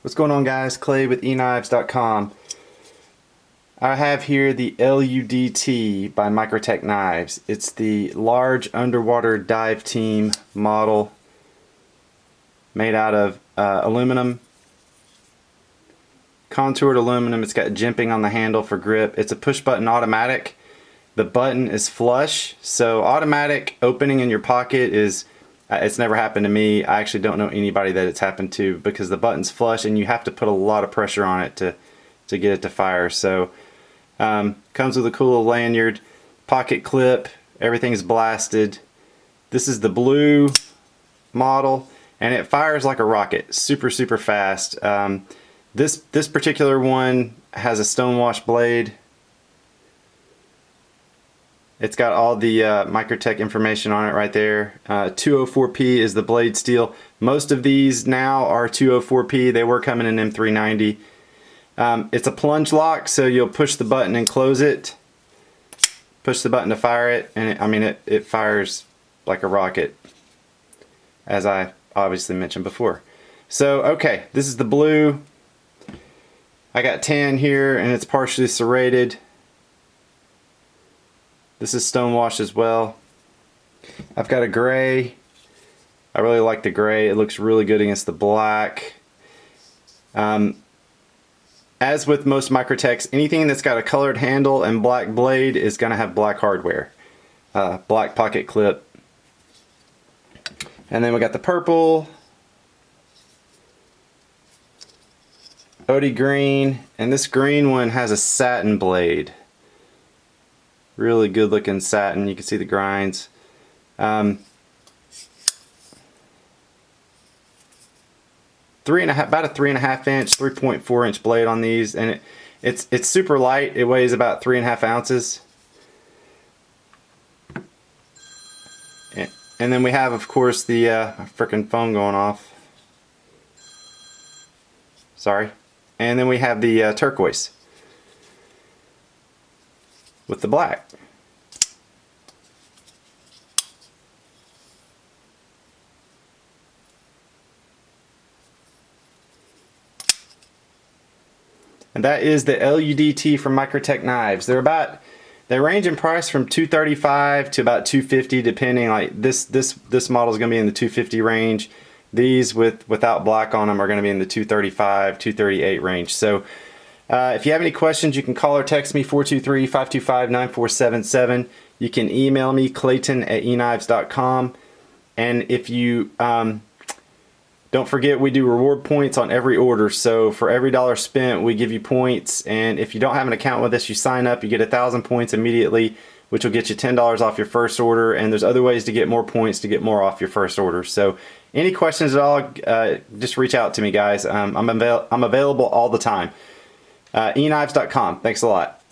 What's going on, guys? Clay with EKNIVES.com. I have here the LUDT by Microtech Knives. It's the large underwater dive team model made out of aluminum, contoured aluminum. It's got jimping on the handle for grip. It's a push button automatic. The button is flush, so automatic opening in your pocket is it's never happened to me. I actually don't know anybody that it's happened to because the button's flush and you have to put a lot of pressure on it to get it to fire. So comes with a cool little lanyard, pocket clip, everything's blasted. This is the blue model and it fires like a rocket, super fast. This particular one has a stonewash blade. It's got all the Microtech information on it right there. 204p is the blade steel. Most of these now are 204p. They were coming in M390. It's a plunge lock, so you'll push the button and close it. Push the button to fire it, and it fires like a rocket, as I obviously mentioned before. So, okay, this is the blue. I got tan here, and it's partially serrated. This is stonewash as well. I've got a gray. I really like the gray. It looks really good against the black. As with most Microtechs, anything that's got a colored handle and black blade is going to have black hardware. Black pocket clip. And then we got the purple, OD green, and this green one has a satin blade. Really good looking satin. You can see the grinds. About a 3.5 inch, 3.4 inch blade on these, and it's super light. It weighs about 3.5 ounces. And then we have, of course, the frickin' phone going off. Sorry. And then we have the turquoise with the black. And that is the LUDT from Microtech Knives. They range in price from $235 to about $250, depending. Like this model is going to be in the $250 range. These without black on them are going to be in the $235, $238 range. So if you have any questions, you can call or text me 423-525-9477. You can email me clayton@eknives.com. And if you don't forget, we do reward points on every order. So for every $1 spent, we give you points. And if you don't have an account with us, you sign up, you get 1,000 points immediately, which will get you $10 off your first order. And there's other ways to get more points to get more off your first order. So any questions at all, just reach out to me, guys. I'm available all the time. EKNIVES.com. Thanks a lot.